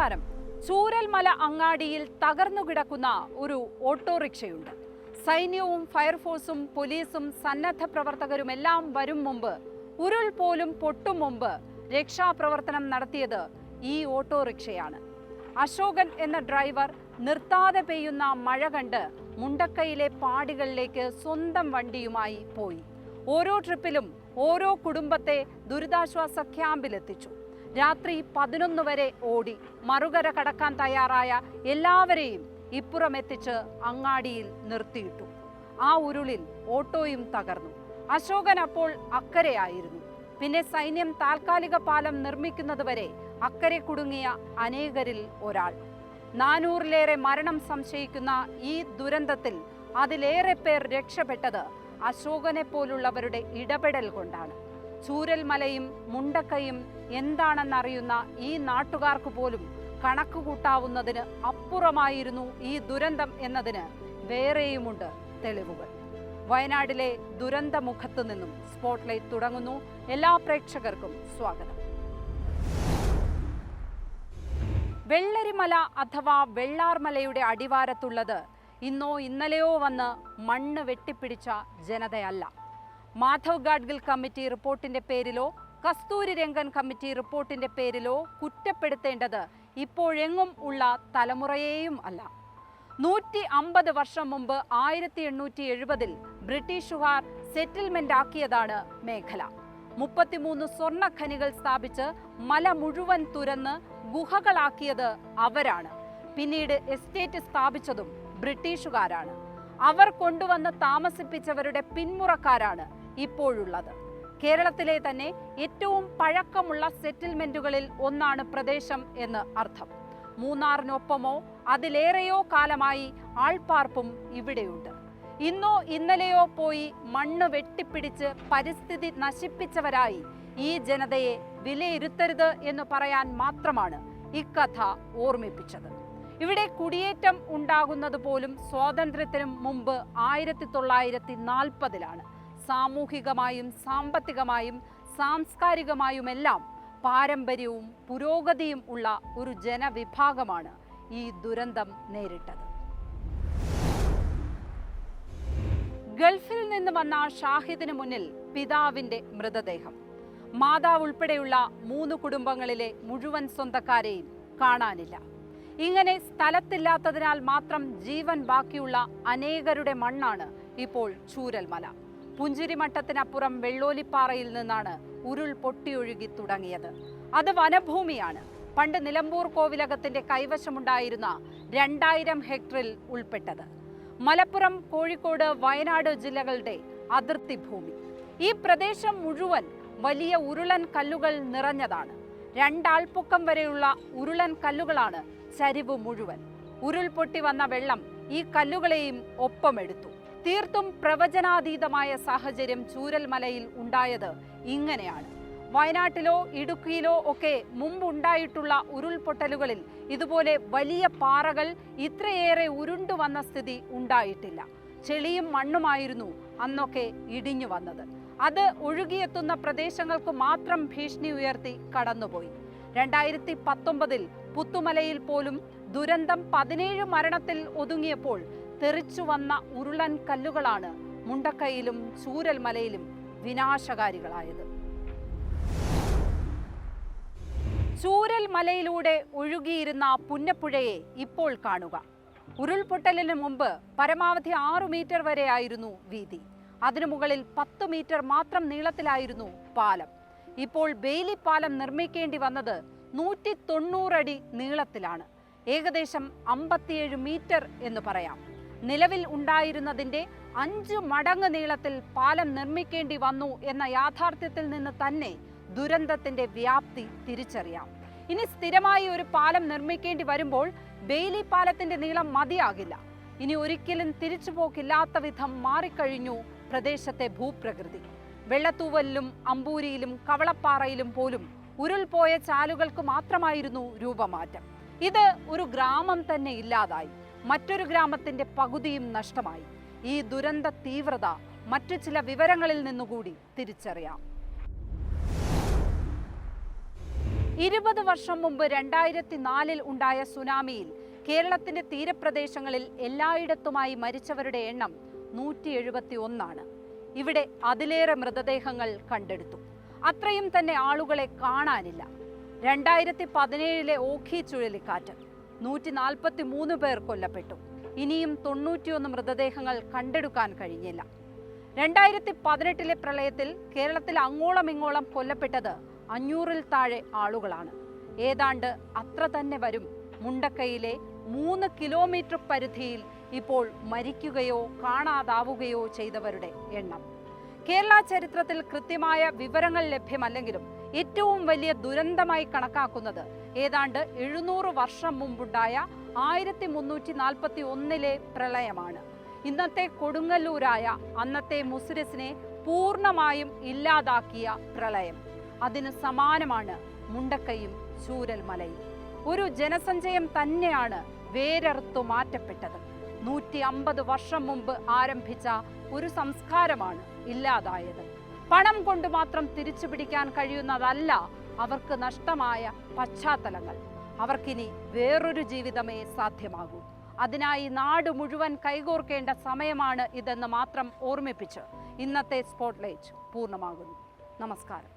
നമസ്കാരം. ചൂരൽമല അങ്ങാടിയിൽ തകർന്നുകിടക്കുന്ന ഒരു ഓട്ടോറിക്ഷയുണ്ട്. സൈന്യവും ഫയർഫോഴ്സും പോലീസും സന്നദ്ധ പ്രവർത്തകരുമെല്ലാം വരും മുമ്പ്, ഉരുൾ പോലും പൊട്ടും മുമ്പ് രക്ഷാപ്രവർത്തനം നടത്തിയത് ഈ ഓട്ടോറിക്ഷയാണ്. അശോകൻ എന്ന ഡ്രൈവർ നിർത്താതെ പെയ്യുന്ന മഴ കണ്ട് മുണ്ടക്കയിലെ പാടികളിലേക്ക് സ്വന്തം വണ്ടിയുമായി പോയി. ഓരോ ട്രിപ്പിലും ഓരോ കുടുംബത്തെ ദുരിതാശ്വാസ ക്യാമ്പിലെത്തിച്ചു. രാത്രി 11 വരെ ഓടി മറുകര കടക്കാൻ തയ്യാറായ എല്ലാവരെയും ഇപ്പുറമെത്തിച്ച് അങ്ങാടിയിൽ നിർത്തിയിട്ടു. ആ ഉരുളിൽ ഓട്ടോയും തകർന്നു. അശോകൻ അപ്പോൾ അക്കരെയായിരുന്നു. പിന്നെ സൈന്യം താൽക്കാലിക പാലം നിർമ്മിക്കുന്നതുവരെ അക്കരെ കുടുങ്ങിയ അനേകരിൽ ഒരാൾ. 400-ലേറെ മരണം സംശയിക്കുന്ന ഈ ദുരന്തത്തിൽ അതിലേറെ പേർ രക്ഷപ്പെട്ടത് അശോകനെ പോലുള്ളവരുടെ ഇടപെടൽ കൊണ്ടാണ്. ചൂരൽമലയും മുണ്ടക്കയും എന്താണെന്നറിയുന്ന ഈ നാട്ടുകാർക്ക് പോലും കണക്കുകൂട്ടാവുന്നതിന് അപ്പുറമായിരുന്നു ഈ ദുരന്തം എന്നതിന് വേറെയുമുണ്ട് തെളിവുകൾ. വയനാടിലെ ദുരന്തമുഖത്തു നിന്നും സ്പോട്ട്ലൈറ്റ് തുടങ്ങുന്നു. എല്ലാ പ്രേക്ഷകർക്കും സ്വാഗതം. വെള്ളരിമല അഥവാ വെള്ളാർമലയുടെ അടിവാരത്തുള്ളത് ഇന്നോ ഇന്നലെയോ വന്ന് മണ്ണ് വെട്ടിപ്പിടിച്ച ജനതയല്ല. മാധവ് ഗാഡ്ഗിൽ കമ്മിറ്റി റിപ്പോർട്ടിന്റെ പേരിലോ കസ്തൂരി രംഗൻ കമ്മിറ്റി റിപ്പോർട്ടിന്റെ പേരിലോ കുറ്റപ്പെടുത്തേണ്ടത് ഇപ്പോഴെങ്ങും ഉള്ള തലമുറയെയും അല്ല. 150 വർഷം മുമ്പ് 1870-ൽ ബ്രിട്ടീഷുകാർ സെറ്റിൽമെന്റ് ആക്കിയതാണ് മേഖല. 33 സ്വർണ്ണ ഖനികൾ സ്ഥാപിച്ച് മല മുഴുവൻ തുരന്ന് ഗുഹകളാക്കിയത് അവരാണ്. പിന്നീട് എസ്റ്റേറ്റ് സ്ഥാപിച്ചതും ബ്രിട്ടീഷുകാരാണ്. അവർ കൊണ്ടുവന്ന് താമസിപ്പിച്ചവരുടെ പിന്മുറക്കാരാണ് ഇപ്പോഴുള്ളത്. കേരളത്തിലെ തന്നെ ഏറ്റവും പഴക്കമുള്ള സെറ്റിൽമെന്റുകളിൽ ഒന്നാണ് പ്രദേശം എന്ന് അർത്ഥം. മൂന്നാറിനൊപ്പമോ അതിലേറെയോ കാലമായി ആൾപ്പാർപ്പും ഇവിടെയുണ്ട്. ഇന്നോ ഇന്നലെയോ പോയി മണ്ണ് വെട്ടിപ്പിടിച്ച് പരിസ്ഥിതി നശിപ്പിച്ചവരായി ഈ ജനതയെ വിലയിരുത്തരുത് എന്ന് പറയാൻ മാത്രമാണ് ഇക്കഥ ഓർമ്മിപ്പിച്ചത്. ഇവിടെ കുടിയേറ്റം ഉണ്ടാകുന്നത് പോലും സ്വാതന്ത്ര്യത്തിനും മുമ്പ് 1940-ലാണ്. സാമൂഹികമായും സാമ്പത്തികമായും സാംസ്കാരികമായുമെല്ലാം പാരമ്പര്യവും പുരോഗതിയും ഉള്ള ഒരു ജനവിഭാഗമാണ് ഈ ദുരന്തം നേരിട്ടത്. ഗൾഫിൽ നിന്ന് വന്ന ഷാഹിദിന് മുന്നിൽ പിതാവിന്റെ മൃതദേഹം. മാതാവ് ഉൾപ്പെടെയുള്ള 3 കുടുംബങ്ങളിലെ മുഴുവൻ സ്വന്തക്കാരെയും കാണാനില്ല. ഇങ്ങനെ സ്ഥലത്തില്ലാത്തതിനാൽ മാത്രം ജീവൻ ബാക്കിയുള്ള അനേകരുടെ മണ്ണാണ് ഇപ്പോൾ ചൂരൽമല. പുഞ്ചിരിമട്ടത്തിനപ്പുറം വെള്ളോലിപ്പാറയിൽ നിന്നാണ് ഉരുൾ പൊട്ടിയൊഴുകി തുടങ്ങിയത്. അത് വനഭൂമിയാണ്. പണ്ട് നിലമ്പൂർ കോവിലകത്തിന്റെ കൈവശമുണ്ടായിരുന്ന 2000 ഹെക്ടറിൽ ഉൾപ്പെട്ടത്. മലപ്പുറം, കോഴിക്കോട്, വയനാട് ജില്ലകളുടെ അതിർത്തി ഭൂമി. ഈ പ്രദേശം മുഴുവൻ വലിയ ഉരുളൻ കല്ലുകൾ നിറഞ്ഞതാണ്. 2 ആൾപ്പൊക്കം വരെയുള്ള ഉരുളൻ കല്ലുകളാണ് ചരിവ് മുഴുവൻ. ഉരുൾപൊട്ടി വന്ന വെള്ളം ഈ കല്ലുകളെയും ഒപ്പമെടുത്തു. തീർത്തും പ്രവചനാതീതമായ സാഹചര്യം ചൂരൽമലയിൽ ഉണ്ടായത് ഇങ്ങനെയാണ്. വയനാട്ടിലോ ഇടുക്കിയിലോ ഒക്കെ മുമ്പുണ്ടായിട്ടുള്ള ഉരുൾപൊട്ടലുകളിൽ ഇതുപോലെ വലിയ പാറകൾ ഇത്രയേറെ ഉരുണ്ടു വന്ന സ്ഥിതി ഉണ്ടായിട്ടില്ല. ചെളിയും മണ്ണുമായിരുന്നു അന്നൊക്കെ ഇടിഞ്ഞു വന്നത്. അത് ഒഴുകിയെത്തുന്ന പ്രദേശങ്ങൾക്ക് മാത്രം ഭീഷണി ഉയർത്തി കടന്നുപോയി. 2019-ൽ പുത്തുമലയിൽ പോലും ദുരന്തം 17 മരണത്തിൽ ഒതുങ്ങിയപ്പോൾ തെറിച്ചു വന്ന ഉരുളൻ കല്ലുകളാണ് മുണ്ടക്കയിലും ചൂരൽമലയിലും വിനാശകാരികളായത്. ചൂരൽമലയിലൂടെ ഒഴുകിയിരുന്ന പുന്നപ്പുഴയെ ഇപ്പോൾ കാണുക. ഉരുൾപൊട്ടലിന് മുമ്പ് പരമാവധി 6 മീറ്റർ വരെയായിരുന്നു വീതി. അതിനു മുകളിൽ 10 മീറ്റർ മാത്രം നീളത്തിലായിരുന്നു പാലം. ഇപ്പോൾ ബെയിലി പാലം നിർമ്മിക്കേണ്ടി വന്നത് 190 അടി നീളത്തിലാണ്. ഏകദേശം 57 മീറ്റർ എന്ന് പറയാം. നിലവിൽ ഉണ്ടായിരുന്നതിൻ്റെ 5 മടങ്ങ് നീളത്തിൽ പാലം നിർമ്മിക്കേണ്ടി വന്നു എന്ന യാഥാർത്ഥ്യത്തിൽ നിന്ന് തന്നെ ദുരന്തത്തിന്റെ വ്യാപ്തി തിരിച്ചറിയാം. ഇനി സ്ഥിരമായി ഒരു പാലം നിർമ്മിക്കേണ്ടി വരുമ്പോൾ ബെയിലി പാലത്തിന്റെ നീളം മതിയാകില്ല. ഇനി ഒരിക്കലും തിരിച്ചുപോക്കില്ലാത്ത വിധം മാറിക്കഴിഞ്ഞു പ്രദേശത്തെ ഭൂപ്രകൃതി. വെള്ളത്തൂവലിലും അമ്പൂരിയിലും കവളപ്പാറയിലും പോലും ഉരുൾപോയ ചാലുകൾക്ക് മാത്രമായിരുന്നു രൂപമാറ്റം. ഇത് ഒരു ഗ്രാമം തന്നെ ഇല്ലാതായി. മറ്റൊരു ഗ്രാമത്തിന്റെ പകുതിയും നഷ്ടമായി. ഈ ദുരന്ത തീവ്രത മറ്റു ചില വിവരങ്ങളിൽ നിന്നുകൂടി തിരിച്ചറിയാം. 20 വർഷം മുമ്പ് 2004 ഉണ്ടായ സുനാമിയിൽ കേരളത്തിന്റെ തീരപ്രദേശങ്ങളിൽ എല്ലായിടത്തുമായി മരിച്ചവരുടെ എണ്ണം 171. ഇവിടെ അതിലേറെ മൃതദേഹങ്ങൾ കണ്ടെടുത്തു. അത്രയും തന്നെ ആളുകളെ കാണാനില്ല. 2017 ഓഖി ചുഴലിക്കാറ്റ് 143 പേർ കൊല്ലപ്പെട്ടു. ഇനിയും 91 മൃതദേഹങ്ങൾ കണ്ടെടുക്കാൻ കഴിഞ്ഞില്ല. 2018 പ്രളയത്തിൽ കേരളത്തിൽ അങ്ങോളം ഇങ്ങോളം കൊല്ലപ്പെട്ടത് 500-ൽ താഴെ ആളുകളാണ്. ഏതാണ്ട് അത്ര തന്നെ വരും മുണ്ടക്കയിലെ 3 കിലോമീറ്റർ പരിധിയിൽ ഇപ്പോൾ മരിക്കുകയോ കാണാതാവുകയോ ചെയ്തവരുടെ എണ്ണം. കേരള ചരിത്രത്തിൽ കൃത്യമായ വിവരങ്ങൾ ലഭ്യമല്ലെങ്കിലും ഏറ്റവും വലിയ ദുരന്തമായി കണക്കാക്കുന്നത് ഏതാണ്ട് 700 വർഷം മുമ്പുണ്ടായ 1341 പ്രളയമാണ്. ഇന്നത്തെ കൊടുങ്ങല്ലൂരായ അന്നത്തെ മുസിരിസിനെ പൂർണ്ണമായും ഇല്ലാതാക്കിയ പ്രളയം. അതിന് സമാനമാണ് മുണ്ടക്കയും ചൂരൽമലയും. ഒരു ജനസഞ്ചയം തന്നെയാണ് വേരറുത്തു മാറ്റപ്പെട്ടത്. 150 വർഷം മുമ്പ് ആരംഭിച്ച ഒരു സംസ്കാരമാണ് ഇല്ലാതായത്. പണം കൊണ്ട് മാത്രം തിരിച്ചു പിടിക്കാൻ കഴിയുന്നതല്ല അവർക്ക് നഷ്ടമായ പശ്ചാത്തലങ്ങൾ. അവർക്കിനി വേറൊരു ജീവിതമേ സാധ്യമാകൂ. അതിനായി നാട് മുഴുവൻ കൈകോർക്കേണ്ട സമയമാണ് ഇതെന്ന് മാത്രം ഓർമ്മിപ്പിച്ച് ഇന്നത്തെ സ്പോട്ട്ലൈറ്റ് പൂർണ്ണമാകുന്നു. നമസ്കാരം.